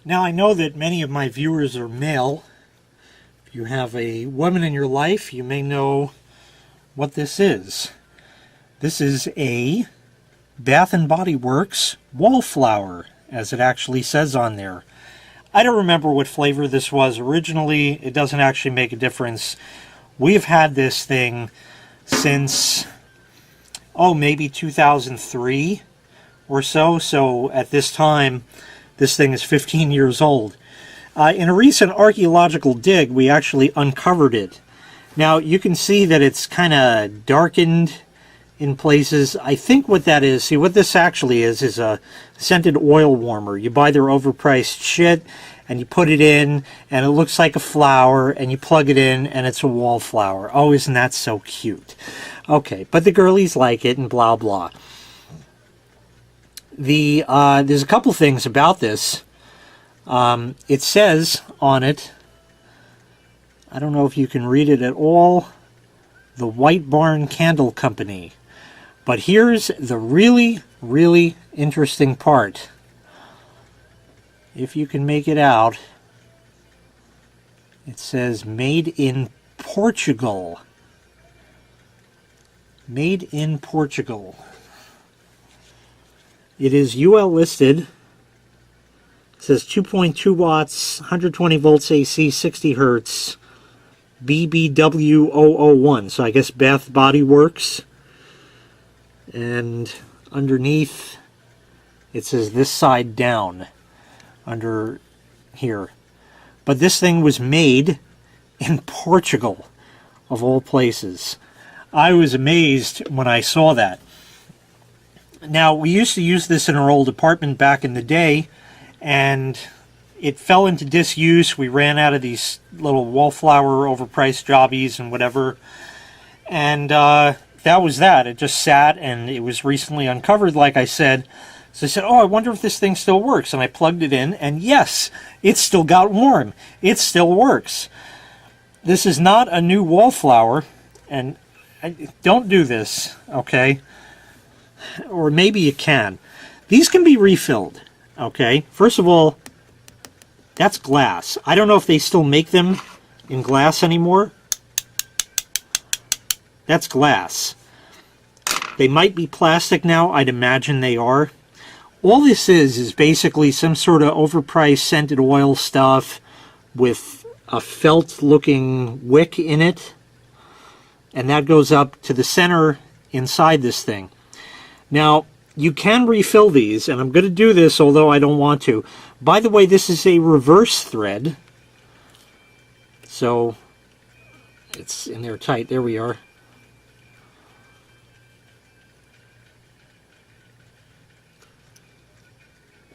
Now, I know that many of my viewers are male. If you have a woman in your life, you may know what this is. This is a Bath & Body Works Wallflower, as it actually says on there. I don't remember what flavor this was originally. It doesn't actually make a difference. We've had this thing since, maybe 2003 or so. So at this time, this thing is 15 years old. In a recent archaeological dig, we actually uncovered it. Now, you can see that it's kind of darkened in places. I think what that is, see what this actually is a scented oil warmer. You buy their overpriced shit, and you put it in, and it looks like a flower, and you plug it in, and it's a wallflower. Oh, isn't that so cute? Okay, but the girlies like it, and blah, blah. There's a couple things about this. It says on it, I don't know if you can read it at all, the White Barn Candle Company. But here's the really, really interesting part. If you can make it out, it says made in Portugal. Made in Portugal. It is UL listed. It says 2.2 watts, 120 volts AC, 60 hertz, BBW001. So I guess Bath Body Works. And underneath, it says this side down under here. But this thing was made in Portugal, of all places. I was amazed when I saw that. Now, we used to use this in our old apartment back in the day, and it fell into disuse. We ran out of these little wallflower overpriced jobbies and whatever. And that was that. It just sat, and it was recently uncovered, like I said. So I said, I wonder if this thing still works. And I plugged it in, and yes, it still got warm. It still works. This is not a new wallflower, and don't do this, okay? Or maybe you can. These can be refilled, okay? First of all, that's glass. I don't know if they still make them in glass anymore. That's glass. They might be plastic now. I'd imagine they are. All this is basically some sort of overpriced scented oil stuff with a felt-looking wick in it. And that goes up to the center inside this thing. Now, you can refill these, and I'm going to do this, although I don't want to. By the way, this is a reverse thread. So, it's in there tight. There we are.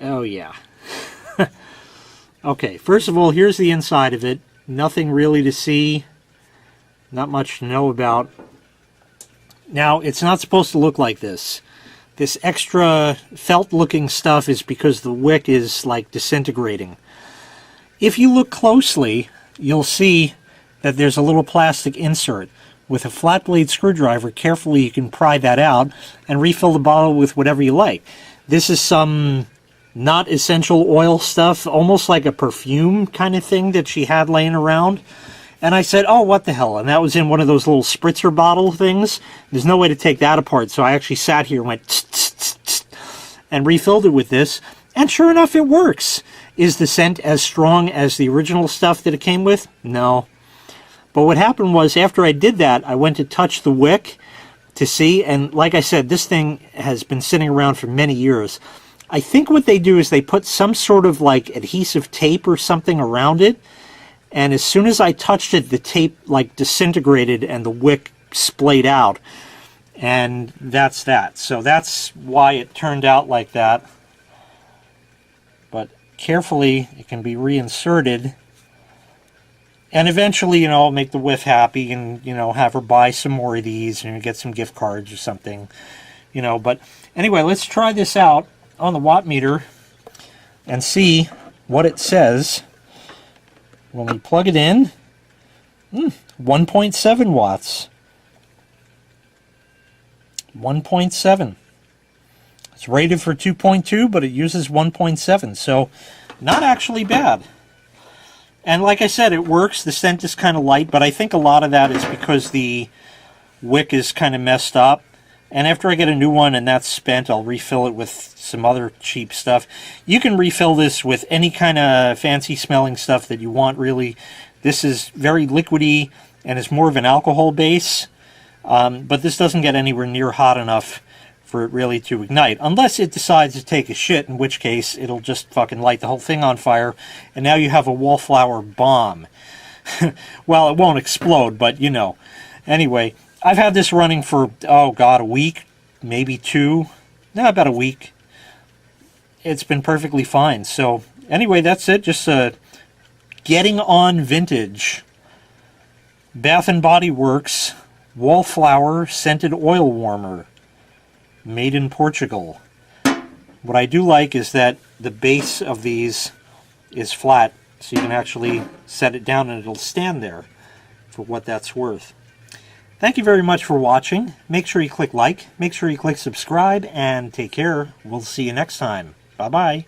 Oh, yeah. Okay, first of all, here's the inside of it. Nothing really to see. Not much to know about. Now, it's not supposed to look like this. This extra felt-looking stuff is because the wick is, like, disintegrating. If you look closely, you'll see that there's a little plastic insert. With a flat blade screwdriver, carefully you can pry that out and refill the bottle with whatever you like. This is some not essential oil stuff, almost like a perfume kind of thing that she had laying around. And I said, what the hell? And that was in one of those little spritzer bottle things. There's no way to take that apart, so I actually sat here and went tss, tss, tss, tss, and refilled it with this. And sure enough, it works. Is the scent as strong as the original stuff that it came with? No. But what happened was, after I did that, I went to touch the wick to see. And like I said, this thing has been sitting around for many years. I think what they do is they put some sort of like adhesive tape or something around it. And as soon as I touched it, the tape like disintegrated and the wick splayed out. And that's that. So that's why it turned out like that. But carefully, it can be reinserted. And eventually, I'll make the wife happy and, have her buy some more of these and get some gift cards or something. But anyway, let's try this out on the watt meter and see what it says. When we plug it in, 1.7 watts. 1.7. It's rated for 2.2, but it uses 1.7. So not actually bad. And like I said, it works. The scent is kind of light, but I think a lot of that is because the wick is kind of messed up. And after I get a new one and that's spent, I'll refill it with some other cheap stuff. You can refill this with any kind of fancy smelling stuff that you want, really. This is very liquidy and it's more of an alcohol base. But this doesn't get anywhere near hot enough for it really to ignite. Unless it decides to take a shit, in which case it'll just fucking light the whole thing on fire. And now you have a Wallflower bomb. Well, it won't explode, but you know. Anyway, I've had this running for, oh god, a week, maybe 2. No, about a week. It's been perfectly fine. So, anyway, that's it. Just getting on vintage. Bath & Body Works Wallflower Scented Oil Warmer. Made in Portugal. What I do like is that the base of these is flat, so you can actually set it down and it'll stand there for what that's worth. Thank you very much for watching. Make sure you click like, make sure you click subscribe, and take care. We'll see you next time. Bye-bye.